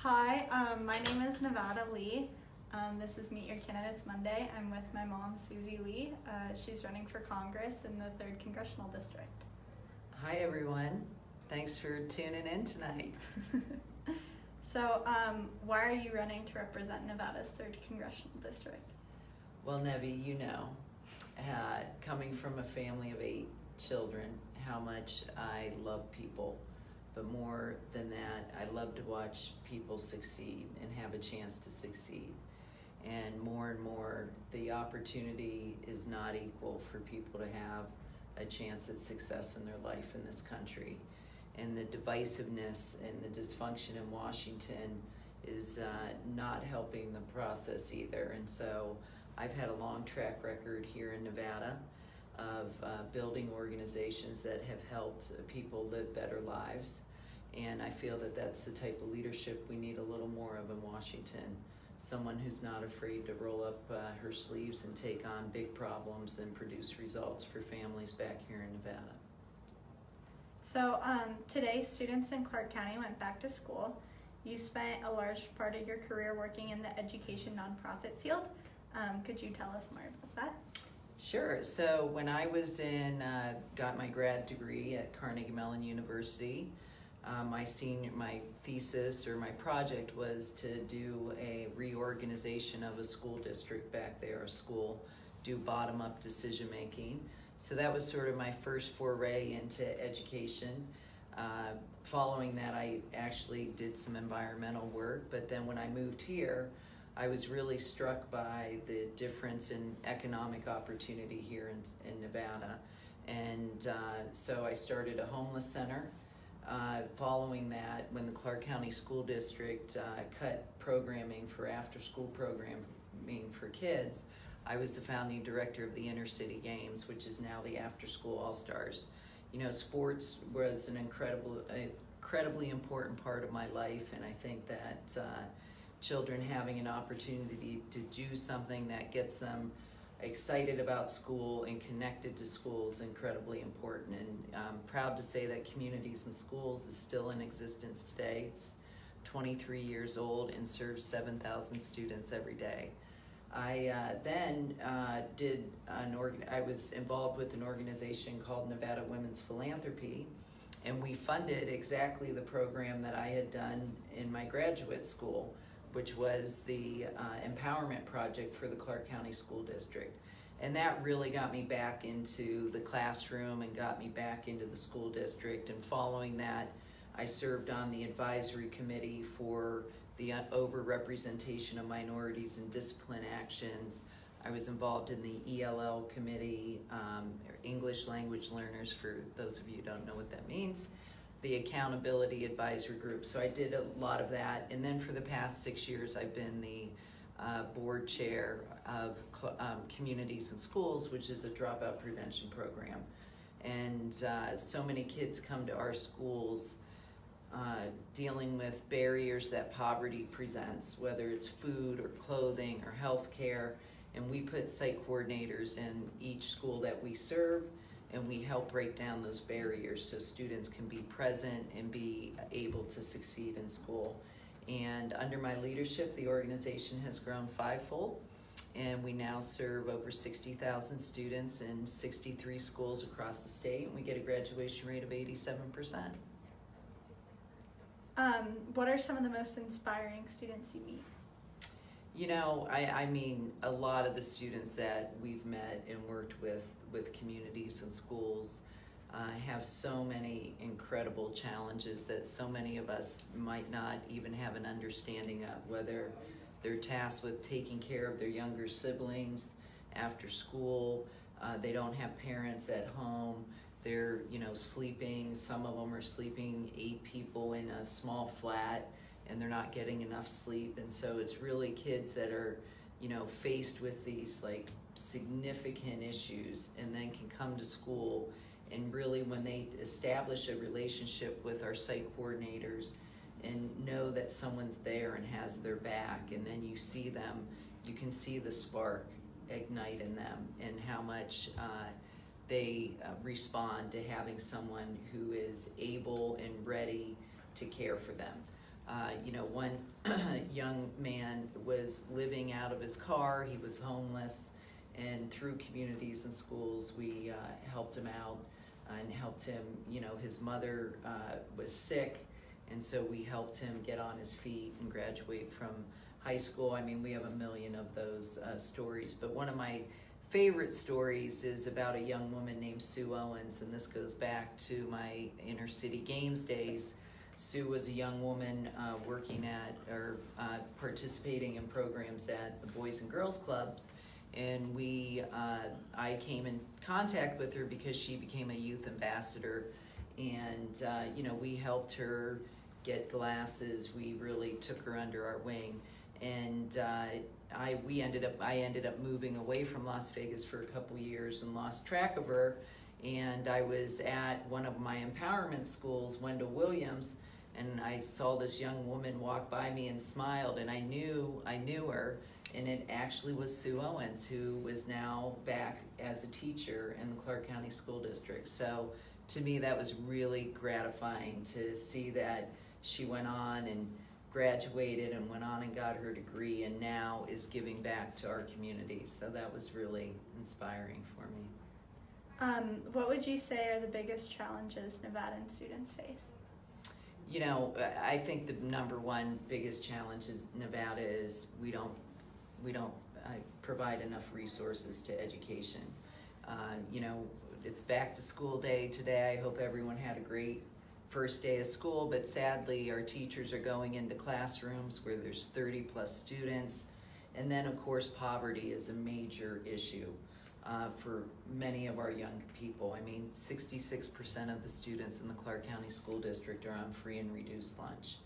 Hi, my name is Nevada Lee. This is Meet Your Candidates Monday. I'm with my mom, Susie Lee. She's running for Congress in the 3rd Congressional District. Hi everyone. Thanks for tuning in tonight. So, why are you running to represent Nevada's 3rd Congressional District? Well, Nevi, you know, coming from a family of 8 children, how much I love people. But more than that, I love to watch people succeed and have a chance to succeed. And more, the opportunity is not equal for people to have a chance at success in their life in this country. And the divisiveness and the dysfunction in Washington is not helping the process either. And so I've had a long track record here in Nevada of building organizations that have helped people live better lives. And I feel that that's the type of leadership we need a little more of in Washington. Someone who's not afraid to roll up her sleeves and take on big problems and produce results for families back here in Nevada. So, today students in Clark County went back to school. You spent a large part of your career working in the education nonprofit field. Could you tell us more about that? Sure. So when I was got my grad degree at Carnegie Mellon University, my thesis or my project was to do a reorganization of a school district back there, do bottom-up decision making. So that was sort of my first foray into education. Following that, I actually did some environmental work, but then when I moved here, I was really struck by the difference in economic opportunity here in Nevada. And so I started a homeless center. Following that, when the Clark County School District cut programming for after-school programming for kids, I was the founding director of the Inner City Games, which is now the After School All-Stars. You know, sports was an incredibly important part of my life, and I think that children having an opportunity to do something that gets them excited about school and connected to school is incredibly important. And I'm proud to say that Communities in Schools is still in existence today. It's 23 years old and serves 7,000 students every day. I then I was involved with an organization called Nevada Women's Philanthropy, and we funded exactly the program that I had done in my graduate school, which was the empowerment project for the Clark County School District. And that really got me back into the classroom and got me back into the school district. And following that, I served on the advisory committee for the overrepresentation of minorities in discipline actions. I was involved in the ELL committee, English language learners, for those of you who don't know what that means, the accountability advisory group. So I did a lot of that. And then for the past 6 years, I've been the board chair of Communities in Schools, which is a dropout prevention program. And so many kids come to our schools dealing with barriers that poverty presents, whether it's food or clothing or health care. And we put site coordinators in each school that we serve, and we help break down those barriers so students can be present and be able to succeed in school. And under my leadership, the organization has grown 5-fold, and we now serve over 60,000 students in 63 schools across the state, and we get a graduation rate of 87%. What are some of the most inspiring students you meet? You know, I mean, a lot of the students that we've met and worked with Communities and Schools have so many incredible challenges that so many of us might not even have an understanding of, whether they're tasked with taking care of their younger siblings after school, they don't have parents at home, they're, you know, sleeping, some of them are sleeping 8 people in a small flat, and they're not getting enough sleep. And so it's really kids that are, you know, faced with these like significant issues, and then can come to school, and really when they establish a relationship with our site coordinators and know that someone's there and has their back, and then you see them, you can see the spark ignite in them and how much they respond to having someone who is able and ready to care for them. One young man was living out of his car, he was homeless, and through communities and schools, we helped him out and helped him, his mother was sick, and so we helped him get on his feet and graduate from high school. I mean, we have a million of those stories, but one of my favorite stories is about a young woman named Sue Owens, and this goes back to my inner city games days. Sue was a young woman working at or participating in programs at the Boys and Girls Clubs, and I came in contact with her because she became a youth ambassador, and we helped her get glasses. We really took her under our wing, and I ended up moving away from Las Vegas for a couple years and lost track of her. And I was at one of my empowerment schools, Wendell Williams, and I saw this young woman walk by me and smiled, and I knew her, and it actually was Sue Owens, who was now back as a teacher in the Clark County School District. So to me, that was really gratifying to see that she went on and graduated and went on and got her degree, and now is giving back to our community. So that was really inspiring for me. What would you say are the biggest challenges Nevadan students face? I think the number one biggest challenge is Nevada is we don't provide enough resources to education. It's back to school day today. I hope everyone had a great first day of school, but sadly our teachers are going into classrooms where there's 30 plus students, and then of course poverty is a major issue for many of our young people. I mean, 66% of the students in the Clark County School District are on free and reduced lunch.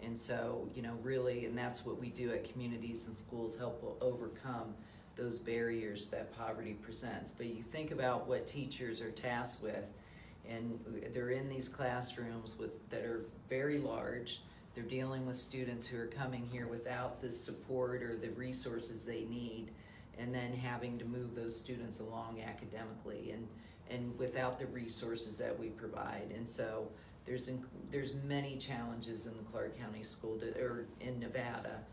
And so, really, and that's what we do at communities and schools, help overcome those barriers that poverty presents. But you think about what teachers are tasked with, and they're in these classrooms that are very large. They're dealing with students who are coming here without the support or the resources they need, and then having to move those students along academically and without the resources that we provide. And so there's many challenges in the Clark County or in Nevada,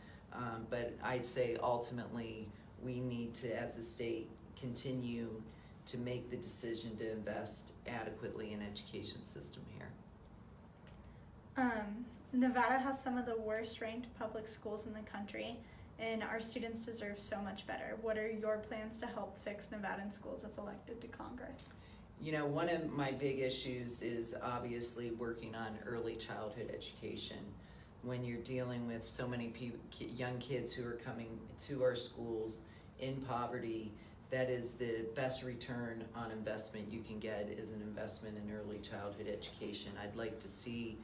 but I'd say ultimately we need to, as a state, continue to make the decision to invest adequately in education system here. Nevada has some of the worst ranked public schools in the country, and our students deserve so much better. What are your plans to help fix Nevadan schools if elected to Congress? One of my big issues is obviously working on early childhood education. When you're dealing with so many young kids who are coming to our schools in poverty, that is the best return on investment you can get, is an investment in early childhood education. I'd like to see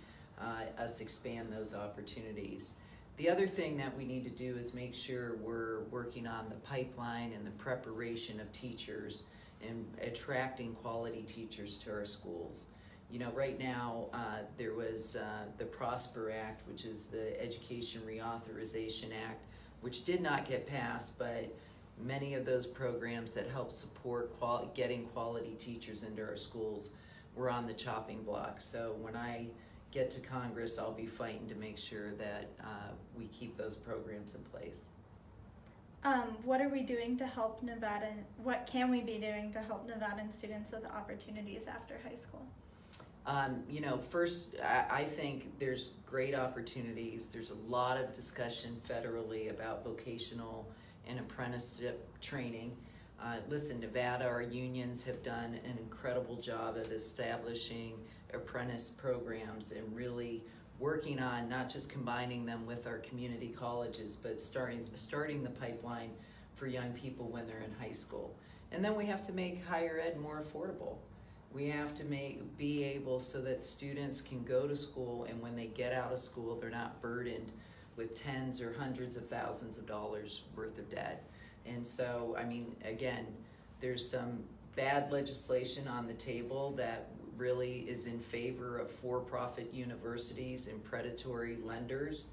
us expand those opportunities. The other thing that we need to do is make sure we're working on the pipeline and the preparation of teachers and attracting quality teachers to our schools. Right now there was the PROSPER Act, which is the Education Reauthorization Act, which did not get passed, but many of those programs that help support getting quality teachers into our schools were on the chopping block. So when I get to Congress, I'll be fighting to make sure that we keep those programs in place. What are we doing to help Nevadan? What can we be doing to help Nevadan students with opportunities after high school? First, I think there's great opportunities. There's a lot of discussion federally about vocational and apprenticeship training. Listen, Nevada, our unions have done an incredible job of establishing apprentice programs and really working on not just combining them with our community colleges, but starting the pipeline for young people when they're in high school. And then we have to make higher ed more affordable. We have to be able so that students can go to school, and when they get out of school, they're not burdened with tens or hundreds of thousands of dollars worth of debt. And so, again, there's some bad legislation on the table that really is in favor of for-profit universities and predatory lenders,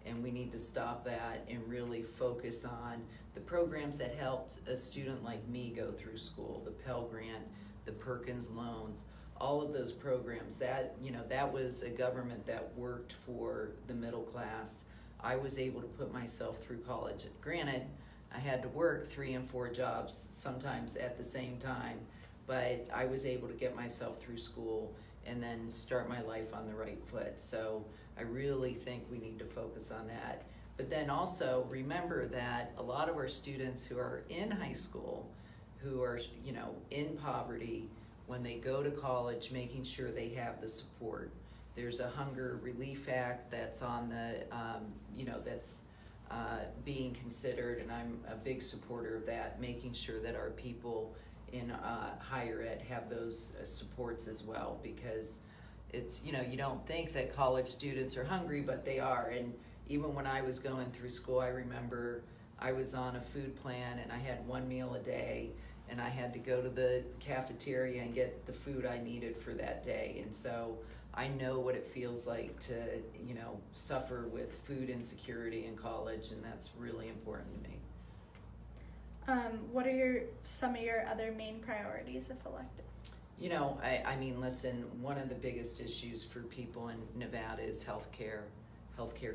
and we need to stop that and really focus on the programs that helped a student like me go through school, the Pell Grant, the Perkins loans. all of those programs, that, that was a government that worked for the middle class. I was able to put myself through college. Granted, I had to work 3 and 4 jobs sometimes at the same time, but I was able to get myself through school and then start my life on the right foot. So I really think we need to focus on that. But then also remember that a lot of our students who are in high school, who are, in poverty, when they go to college, making sure they have the support. There's a Hunger Relief Act that's on the, that's being considered, and I'm a big supporter of that, making sure that our people in higher ed have those supports as well, because it's, you don't think that college students are hungry, but they are. And even when I was going through school, I remember I was on a food plan and I had 1 meal a day, and I had to go to the cafeteria and get the food I needed for that day. And so I know what it feels like to, suffer with food insecurity in college, and that's really important to me. What are some of your other main priorities if elected? Listen, one of the biggest issues for people in Nevada is healthcare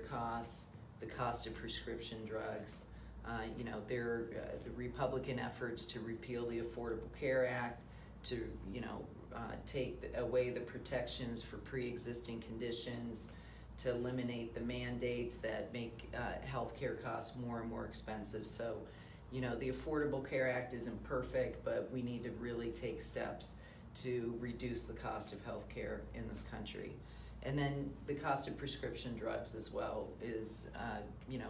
costs, the cost of prescription drugs. There are the Republican efforts to repeal the Affordable Care Act, to, take away the protections for pre-existing conditions, to eliminate the mandates that make healthcare costs more and more expensive. So, the Affordable Care Act isn't perfect, but we need to really take steps to reduce the cost of healthcare in this country. And then the cost of prescription drugs as well is,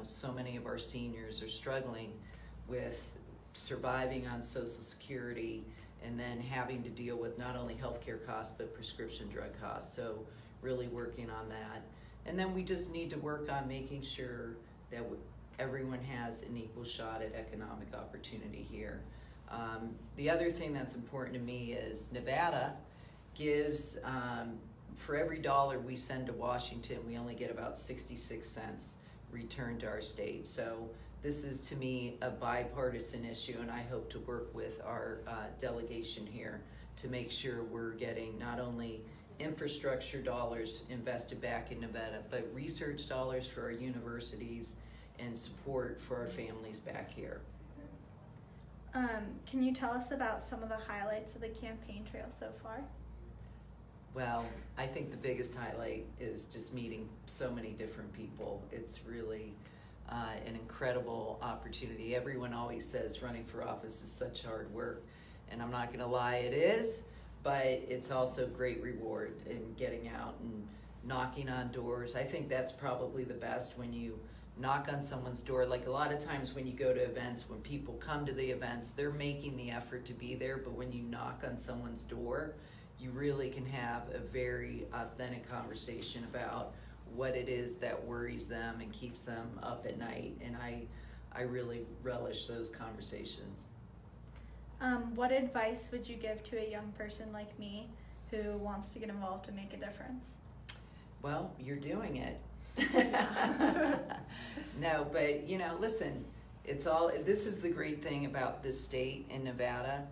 so many of our seniors are struggling with surviving on Social Security and then having to deal with not only healthcare costs, but prescription drug costs. So really working on that. And then we just need to work on making sure that everyone has an equal shot at economic opportunity here. The other thing that's important to me is Nevada gives, for every dollar we send to Washington, we only get about 66 cents returned to our state. So this is, to me, a bipartisan issue, and I hope to work with our delegation here to make sure we're getting not only infrastructure dollars invested back in Nevada, but research dollars for our universities and support for our families back here. Can you tell us about some of the highlights of the campaign trail so far? Well, I think the biggest highlight is just meeting so many different people. It's really an incredible opportunity. Everyone always says running for office is such hard work, and I'm not gonna lie, it is, but it's also great reward in getting out and knocking on doors. I think that's probably the best, when you knock on someone's door. Like a lot of times when you go to events, when people come to the events, they're making the effort to be there, but when you knock on someone's door, you really can have a very authentic conversation about what it is that worries them and keeps them up at night. And I really relish those conversations. What advice would you give to a young person like me who wants to get involved to make a difference? Well, you're doing it. No, but listen, this is the great thing about this state in Nevada,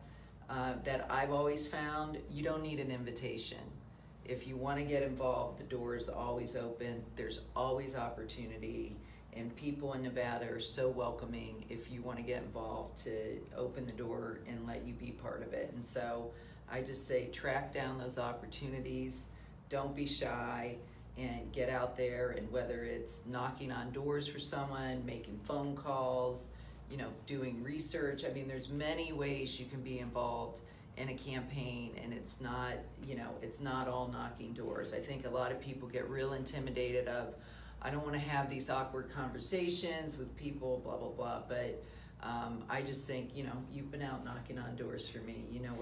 that I've always found. You don't need an invitation. If you want to get involved, the door is always open. There's always opportunity, and people in Nevada are so welcoming if you want to get involved, to open the door and let you be part of it. And so I just say, track down those opportunities, don't be shy, and get out there. And whether it's knocking on doors for someone, making phone calls, doing research, there's many ways you can be involved in a campaign, and it's not all knocking doors. I think a lot of people get real intimidated of, I don't want to have these awkward conversations with people, blah, blah, blah. But I just think, you've been out knocking on doors for me. You know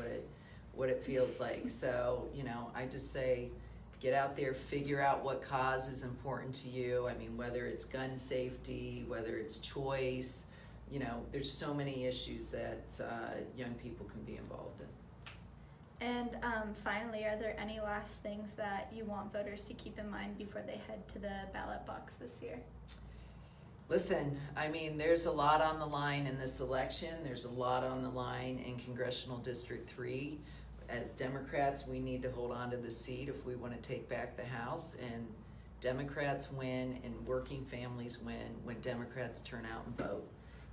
what it feels like. So, I just say, get out there, figure out what cause is important to you. Whether it's gun safety, whether it's choice, there's so many issues that young people can be involved in. And finally, are there any last things that you want voters to keep in mind before they head to the ballot box this year? Listen, there's a lot on the line in this election. There's a lot on the line in Congressional District 3. as Democrats, we need to hold on to the seat if we want to take back the House, and Democrats win and working families win when Democrats turn out and vote.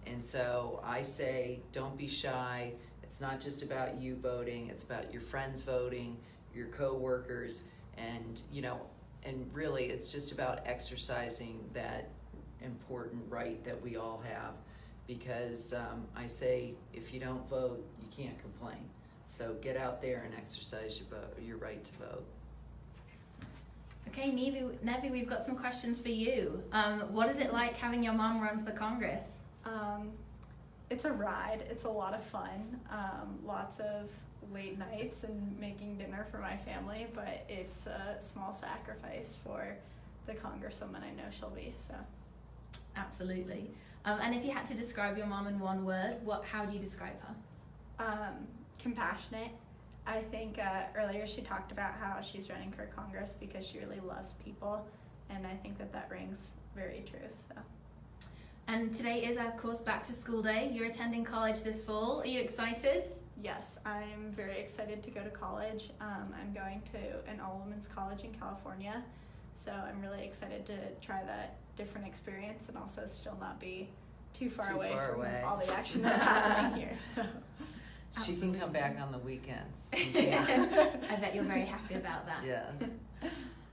And so I say, don't be shy. It's not just about you voting, it's about your friends voting, your co-workers, and and really it's just about exercising that important right that we all have. Because I say, if you don't vote, you can't complain. So get out there and exercise your right to vote. Okay, Nevi, we've got some questions for you. What is it like having your mom run for Congress? It's a ride. It's a lot of fun. Lots of late nights and making dinner for my family, but it's a small sacrifice for the congresswoman I know she'll be. So, absolutely. And if you had to describe your mom in one word, how do you describe her? Compassionate. I think earlier she talked about how she's running for Congress because she really loves people, and I think that rings very true. So. And today is, of course, back to school day. You're attending college this fall. Are you excited? Yes, I'm very excited to go to college. I'm going to an all-women's college in California, so I'm really excited to try that different experience and also still not be too far away from all the action that's happening here. So. She can come back on the weekends. I bet you're very happy about that. Yes.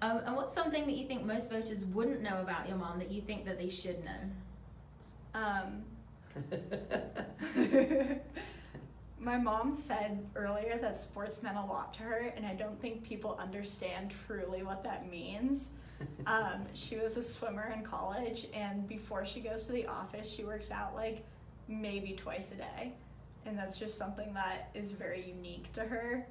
And what's something that you think most voters wouldn't know about your mom that you think that they should know? My mom said earlier that sports meant a lot to her, and I don't think people understand truly what that means. She was a swimmer in college, and before she goes to the office, she works out like maybe twice a day. And that's just something that is very unique to her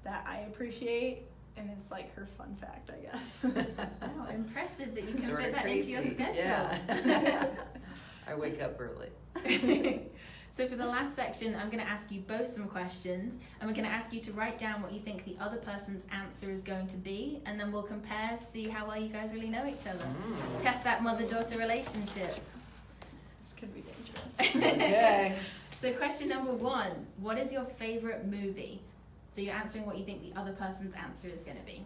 that I appreciate, and it's like her fun fact, I guess. Oh, impressive that you can fit that into your schedule. Yeah. I wake up early. So for the last section, I'm going to ask you both some questions, and we're going to ask you to write down what you think the other person's answer is going to be, and then we'll compare, see how well you guys really know each other. Test that mother-daughter relationship. This could be dangerous. Okay. So question number 1, what is your favorite movie? So you're answering what you think the other person's answer is going to be.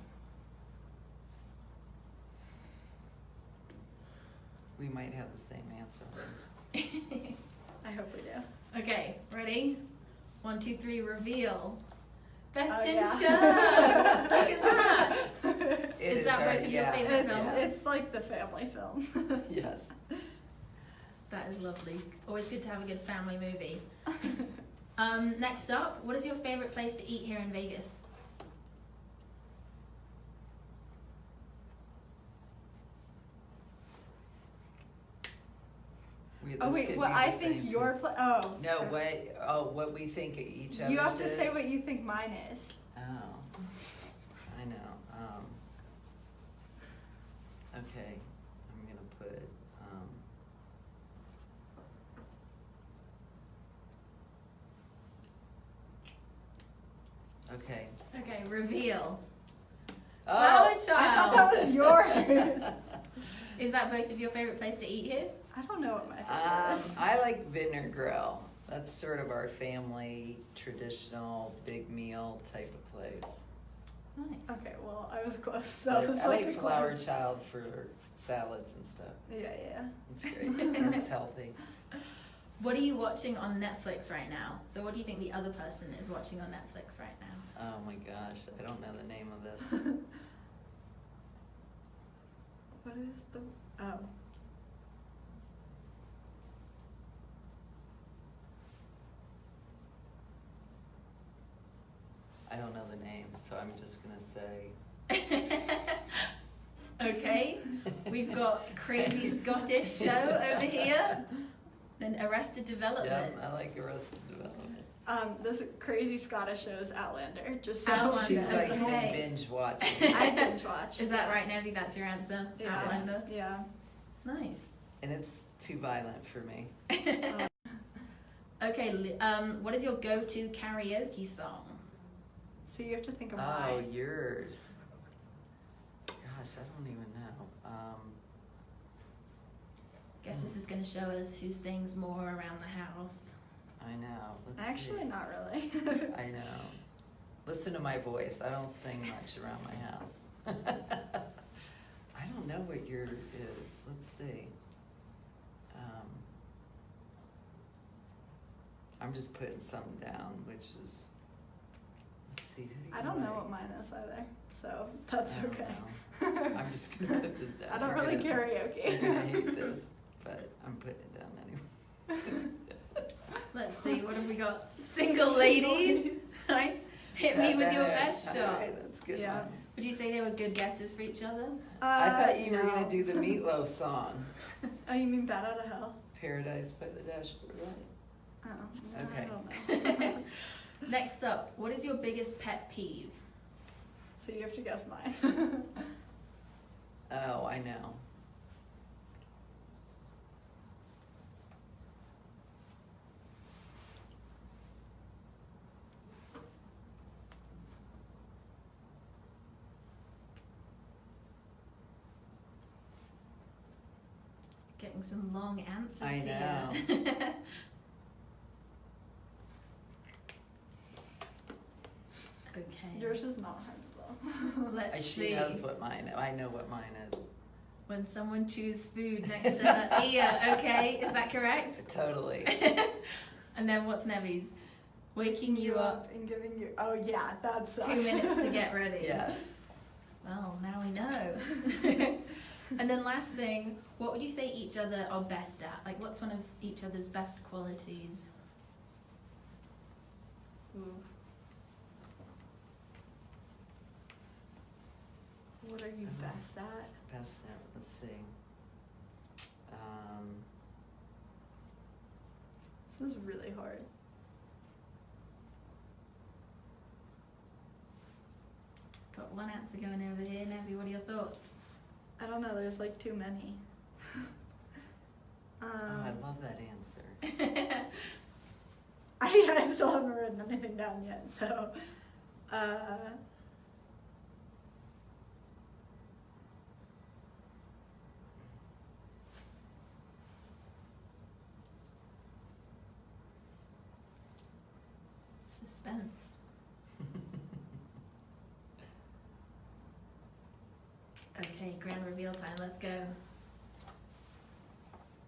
We might have the same answer. I hope we do. Okay, ready? 1, 2, 3, reveal. Best Oh, in yeah. show! Look at that! Is that both of your favorite films? It's like the family film. Yes. That is lovely. Always good to have a good family movie. Next up, what is your favorite place to eat here in Vegas? I think your No, what we think each other's You have to is? say what you think mine is. Oh, I know. Okay, I'm gonna put, okay. Okay, reveal. Oh, Flower Child! I thought that was yours. Is that both of your favorite place to eat here? I don't know what my favorite is. I like Vintner Grill. That's sort of our family traditional big meal type of place. Nice. Okay, well, I was close. That was I like like a Flower close. Child for salads and stuff. Yeah. It's great. It's healthy. What are you watching on Netflix right now? So what do you think the other person is watching on Netflix right now? Oh my gosh, I don't know the name of this. What is the I don't know the name, so I'm just gonna say. Okay, we've got Crazy Scottish Show over here. Then Arrested Development. Yeah, I like Arrested Development. this crazy Scottish show is Outlander. Just so Outlander. She's like Okay. binge watching. I binge watch. Is that right, Nevi? That's your answer? Yeah. Outlander? Yeah. Nice. And it's too violent for me. Okay, what is your go-to karaoke song? So you have to think of Oh, mine. yours. Gosh, I don't even know. Guess this is going to show us who sings more around the house. I know. Let's Actually, see. not really. I know. Listen to my voice. I don't sing much around my house. I don't know what your is. Let's see. I'm just putting something down, which is. Let's see. Who do I you don't know like? what mine is either, so that's I don't okay. know. I'm just gonna put this down. I don't You're really gonna- karaoke. You're gonna hate this, but I'm putting it down anyway. Let's see, what have we got? Single ladies. Nice. Hit me with your best All shot. right, that's a good Yeah. one. Would you say they were good guesses for each other? I thought you were no. gonna do the Meatloaf song, Oh, you mean Bat Out of Hell? "Paradise by the Dashboard Light." Oh, no, Okay. I don't know. Next up, what is your biggest pet peeve? So you have to guess mine. Oh, I know. Getting some long answers I know. here. Okay. Yours is not hard to blow. Let's She see. knows what mine. I know what mine is. When someone chews food next to her ear, okay? Is that correct? Totally. And then what's Nevi's? Waking you up and giving you. Oh yeah, that sucks. 2 minutes to get ready. Yes. Well, now we know. And then last thing, what would you say each other are best at? Like, what's one of each other's best qualities? Ooh. What are you best at? Best at. Let's see. This is really hard. Got one answer going over here. Nevi, what are your thoughts? I don't know. There's like too many. Oh, I love that answer. I still haven't written anything down yet, so. Suspense. Okay, grand reveal time. Let's go.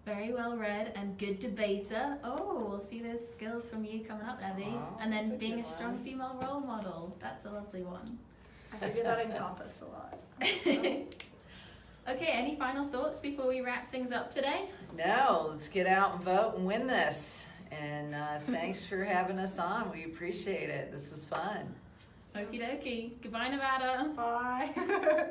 Very well read and good debater. Oh, we'll see those skills from you coming up, Nevi. Wow, And that's then a being a good strong one. female role model. That's a lovely one. I figured that encompassed a lot. Okay, any final thoughts before we wrap things up today? No, let's get out and vote and win this. And thanks for having us on. We appreciate it. This was fun. Okie dokie. Goodbye, Nevada. Bye.